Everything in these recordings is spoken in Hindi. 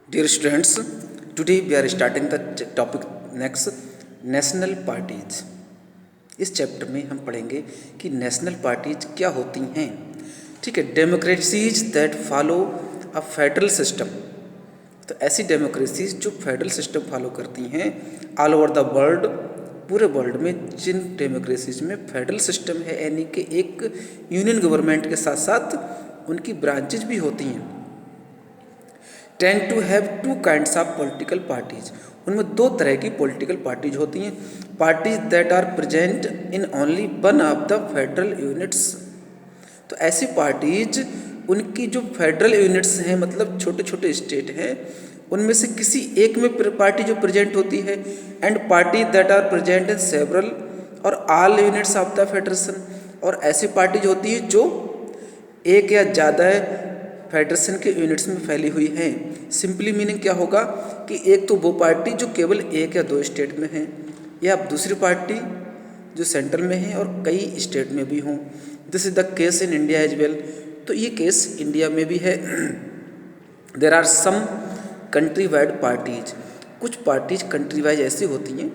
Dear students, today we are starting the topic next national parties. इस चैप्टर में हम पढ़ेंगे कि नेशनल पार्टीज क्या होती हैं। ठीक है, democracies that follow a federal system. तो ऐसी डेमोक्रेसीज जो फेडरल सिस्टम फॉलो करती हैं ऑल ओवर द वर्ल्ड, पूरे वर्ल्ड में जिन डेमोक्रेसीज में फेडरल सिस्टम है, यानी कि एक यूनियन गवर्नमेंट के साथ साथ उनकी ब्रांचेज भी होती हैं, tend to have two kinds of political parties. उनमें दो तरह की पॉलिटिकल पार्टीज होती हैं। Parties that are present in only one of the federal units. तो ऐसी पार्टीज उनकी जो फेडरल यूनिट्स हैं, मतलब छोटे छोटे स्टेट हैं, उनमें से किसी एक में पार्टी जो प्रेजेंट होती है। And party that are present in several or all units of the federation. और ऐसी पार्टीज होती है जो एक या ज़्यादा फेडरेशन के यूनिट्स में फैली हुई हैं। सिंपली मीनिंग क्या होगा कि एक तो वो पार्टी जो केवल एक या दो स्टेट में है, या दूसरी पार्टी जो सेंट्रल में है और कई स्टेट में भी हों। This is the case in India as well. तो ये केस इंडिया में भी है। There are some country wide parties. कुछ पार्टीज कंट्री वाइज ऐसी होती हैं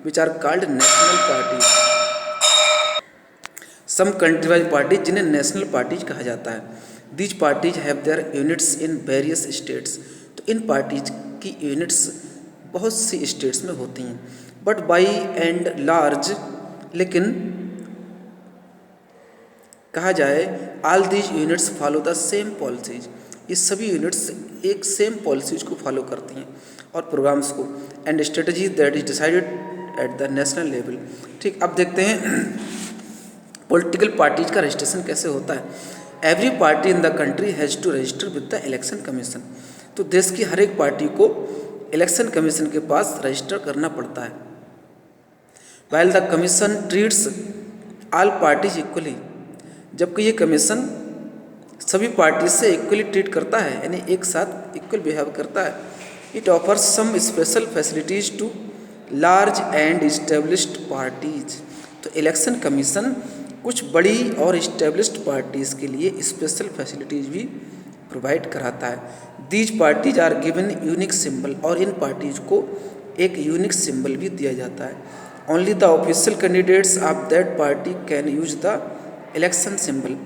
which are called national parties. Some country wise parties जिन्हें नेशनल पार्टीज कहा जाता है। These parties have their units in various states. तो इन पार्टीज की यूनिट्स बहुत सी स्टेट्स में होती हैं, बट बाई एंड लार्ज, लेकिन कहा जाए all these units follow the same policies. ये सभी यूनिट्स एक सेम पॉलिसीज को फॉलो करती हैं और प्रोग्राम्स को, and strategies that is decided at the national level. ठीक, अब देखते हैं पॉलिटिकल पार्टीज का रजिस्ट्रेशन कैसे होता है। Every party in the country has to register with the election commission. तो देश की हर एक पार्टी को इलेक्शन कमीशन के पास रजिस्टर करना पड़ता है। While the commission treats all parties equally. जबकि ये कमीशन सभी पार्टी से इक्वली ट्रीट करता है, यानी एक साथ इक्वल बिहेव करता है। It offers some special facilities to large and established parties. तो इलेक्शन कमीशन कुछ बड़ी और इस्टेब्लिश्ड पार्टीज़ के लिए स्पेशल फैसिलिटीज़ भी प्रोवाइड कराता है। These parties are given unique symbol. और इन पार्टीज को एक यूनिक सिंबल भी दिया जाता है। Only the official candidates of that party can use the election symbol.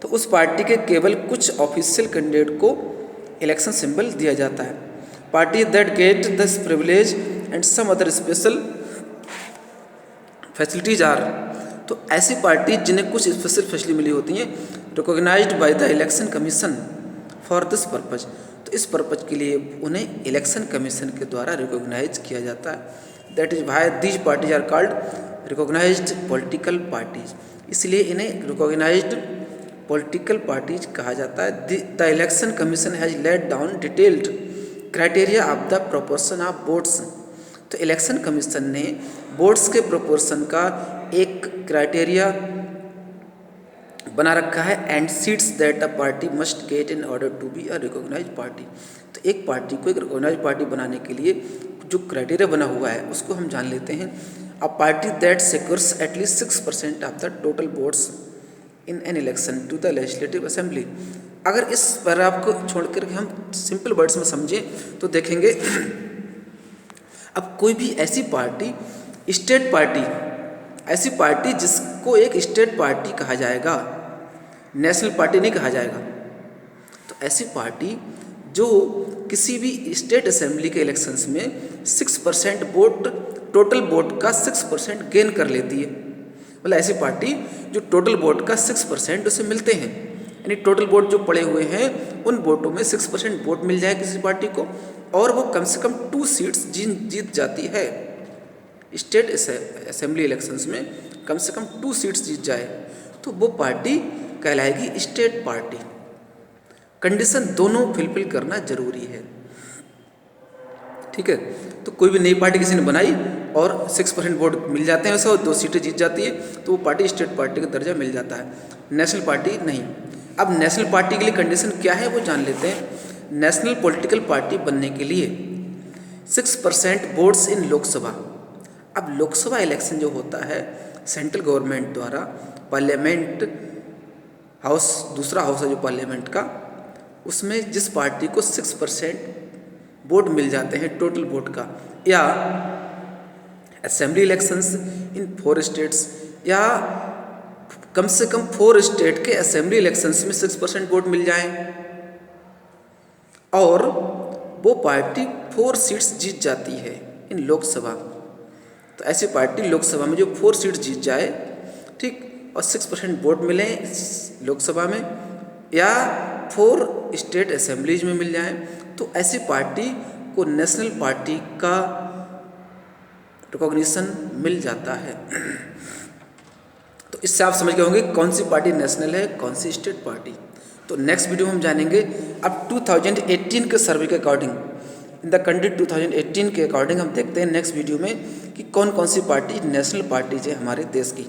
तो उस पार्टी के केवल कुछ ऑफिशियल कैंडिडेट को इलेक्शन सिंबल दिया जाता है। Party that get this privilege and some other special facilities are. तो ऐसी पार्टी जिन्हें कुछ स्पेशल फैसिलिटी मिली होती हैं, recognised by the election commission for this purpose. तो इस पर्पज के लिए उन्हें इलेक्शन कमीशन के द्वारा रिकॉग्नाइज किया जाता है। That is why these parties are called recognised political parties. इसलिए इन्हें रिकॉग्नाइज्ड पॉलिटिकल पार्टीज कहा जाता है। The election commission has laid down detailed criteria of the proportion of votes. तो इलेक्शन कमीशन ने वोट्स के प्रोपोर्शन का एक क्राइटेरिया बना रखा है। And seats that a party must get in order to be a recognised party. तो एक पार्टी को एक रिकॉग्नाइज्ड पार्टी बनाने के लिए जो क्राइटेरिया बना हुआ है उसको हम जान लेते हैं। A party that secures at least 6% of the total votes in an election to the legislative assembly. अगर इस पैराग्राफ को छोड़कर हम सिंपल वर्ड्स में समझें तो देखेंगे, अब कोई भी ऐसी पार्टी स्टेट पार्टी, ऐसी पार्टी जिसको एक स्टेट पार्टी कहा जाएगा, नेशनल पार्टी नहीं कहा जाएगा। तो ऐसी पार्टी जो किसी भी स्टेट असेंबली के इलेक्शंस में 6% वोट, टोटल वोट का 6% गेन कर लेती है। मतलब ऐसी पार्टी जो टोटल वोट का 6% उसे मिलते हैं, यानी टोटल वोट जो पड़े हुए हैं उन वोटों में 6% वोट मिल जाए किसी पार्टी को, और वो कम से कम 2 सीट्स जीत जाती है। स्टेट असेंबली इलेक्शंस में कम से कम 2 सीट्स जीत जाए तो वो पार्टी कहलाएगी स्टेट पार्टी। कंडीशन दोनों फुलफिल करना जरूरी है। ठीक है, तो कोई भी नई पार्टी किसी ने बनाई और 6% वोट मिल जाते हैं उसे और 2 सीटें जीत जाती है तो वो पार्टी स्टेट पार्टी का दर्जा मिल जाता है, नेशनल पार्टी नहीं। अब नेशनल पार्टी के लिए कंडीशन क्या है वो जान लेते हैं। नेशनल पॉलिटिकल पार्टी बनने के लिए 6% वोट्स इन लोकसभा। अब लोकसभा इलेक्शन जो होता है सेंट्रल गवर्नमेंट द्वारा, पार्लियामेंट हाउस, दूसरा हाउस है जो पार्लियामेंट का, उसमें जिस पार्टी को 6% वोट मिल जाते हैं टोटल वोट का, या असेंबली इलेक्शंस इन 4 स्टेट्स, या कम से कम 4 स्टेट के असेंबली इलेक्शंस में 6% वोट मिल जाएं, और वो पार्टी 4 सीट्स जीत जाती है इन लोकसभा। तो ऐसी पार्टी लोकसभा में जो 4 सीट जीत जाए, ठीक, और 6% वोट मिले लोकसभा में, या 4 स्टेट असेंबलीज में मिल जाए, तो ऐसी पार्टी को नेशनल पार्टी का रिकॉग्निशन मिल जाता है। तो इससे आप समझ गए होंगे कौन सी पार्टी नेशनल है, कौन सी स्टेट पार्टी। तो नेक्स्ट वीडियो में हम जानेंगे अब 2018 के सर्वे के अकॉर्डिंग, इन द कंट्री 2018 के अकॉर्डिंग हम देखते हैं नेक्स्ट वीडियो में कि कौन कौन सी पार्टी नेशनल पार्टीज है हमारे देश की।